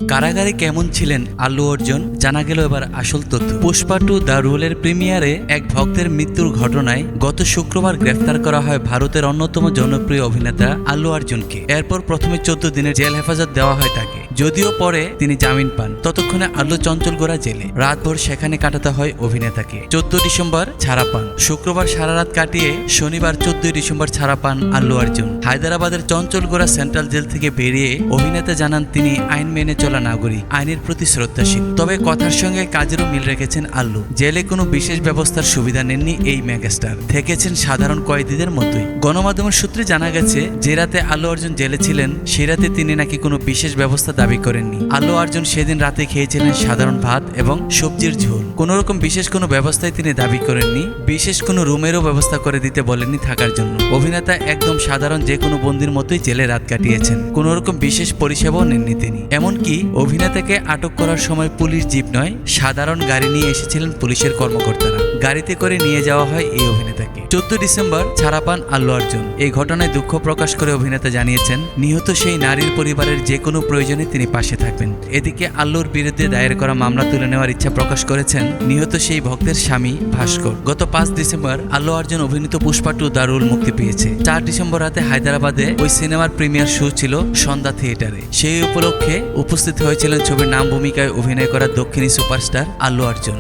কারাগারে কেমন ছিলেন আল্লু অর্জুন, জানা গেল এবার আসল তথ্য। পুষ্পা 2 দ্য রুলের প্রিমিয়ারে এক ভক্তের মৃত্যুর ঘটনায় গত শুক্রবার গ্রেফতার করা হয় ভারতের অন্যতম জনপ্রিয় অভিনেতা আল্লু অর্জুনকে। এরপর প্রথমে 14 দিনের জেল হেফাজত দেওয়া হয় তাকে, যদিও পরে তিনি জামিন পান। ততক্ষণে আল্লু চঞ্চলগড়া জেলে, রাতভর সেখানে কাটাতে হয় অভিনেতাকে। 14 ডিসেম্বর ছাড়া পান। শুক্রবার সারা রাত কাটিয়ে শনিবার 14 ডিসেম্বর ছাড়া পান আল্লু অর্জুন। হায়দ্রাবাদের চঞ্চলগড়া সেন্ট্রাল জেল থেকে বেরিয়ে অভিনেতা জানান তিনি আইন মেনে চলা নাগরিক, আইনের প্রতি শ্রদ্ধাশীল। তবে কথার সঙ্গে কাজেরও মিল রেখেছেন আল্লু। জেলে কোনো বিশেষ ব্যবস্থার সুবিধা নেননি এই মেগাস্টার, থেকেছেন সাধারণ কয়েদিদের মতোই। গণমাধ্যমের সূত্রে জানা গেছে, যে রাতে আল্লু অর্জুন জেলে ছিলেন সে রাতে তিনি নাকি কোনো বিশেষ ব্যবস্থা দাবি করেননি। আল্লু অর্জুন সেদিন রাতে খেয়েছিলেন সাধারণ ভাত এবং সবজির ঝোল। কোনো রকম বিশেষ কোনো ব্যবস্থায় তিনি দাবি করেননি। বিশেষ কোনো রুমেরও ব্যবস্থা করে দিতে বলেননি থাকার জন্য। অভিনেতা একদম সাধারণ যে কোনো বন্দির মতোই জেলে রাত কাটিয়েছেন, কোনো রকম বিশেষ পরিষেবাও নেননি তিনি। এমনকি অভিনেতাকে আটক করার সময় পুলিশ জিপ নয়, সাধারণ গাড়ি নিয়ে এসেছিলেন পুলিশের কর্মকর্তারা। গাড়িতে করে নিয়ে যাওয়া হয় এই অভিনেতাকে। 14 ডিসেম্বর ছাড়া পান আল্লু অর্জুন। এই ঘটনায় দুঃখ প্রকাশ করে অভিনেতা জানিয়েছেন, নিহত সেই নারীর পরিবারের যে কোনো প্রয়োজনে তিনি পাশে থাকবেন। এদিকে আল্লুর বিরুদ্ধে দায়ের করা মামলা তুলে নেওয়ার ইচ্ছা প্রকাশ করেছেন নিহত সেই ভক্তের স্বামী ভাস্কর। গত 5 ডিসেম্বর আল্লু অর্জুন অভিনীত পুষ্পা 2 দ্য রুল মুক্তি পেয়েছে। 4 ডিসেম্বর রাতে হায়দ্রাবাদে ওই সিনেমার প্রিমিয়ার শো ছিল সন্ধ্যা থিয়েটারে। সেই উপলক্ষে উপস্থিত হয়েছিলেন ছবির নাম ভূমিকায় অভিনয় করা দক্ষিণী সুপারস্টার আল্লু অর্জুন।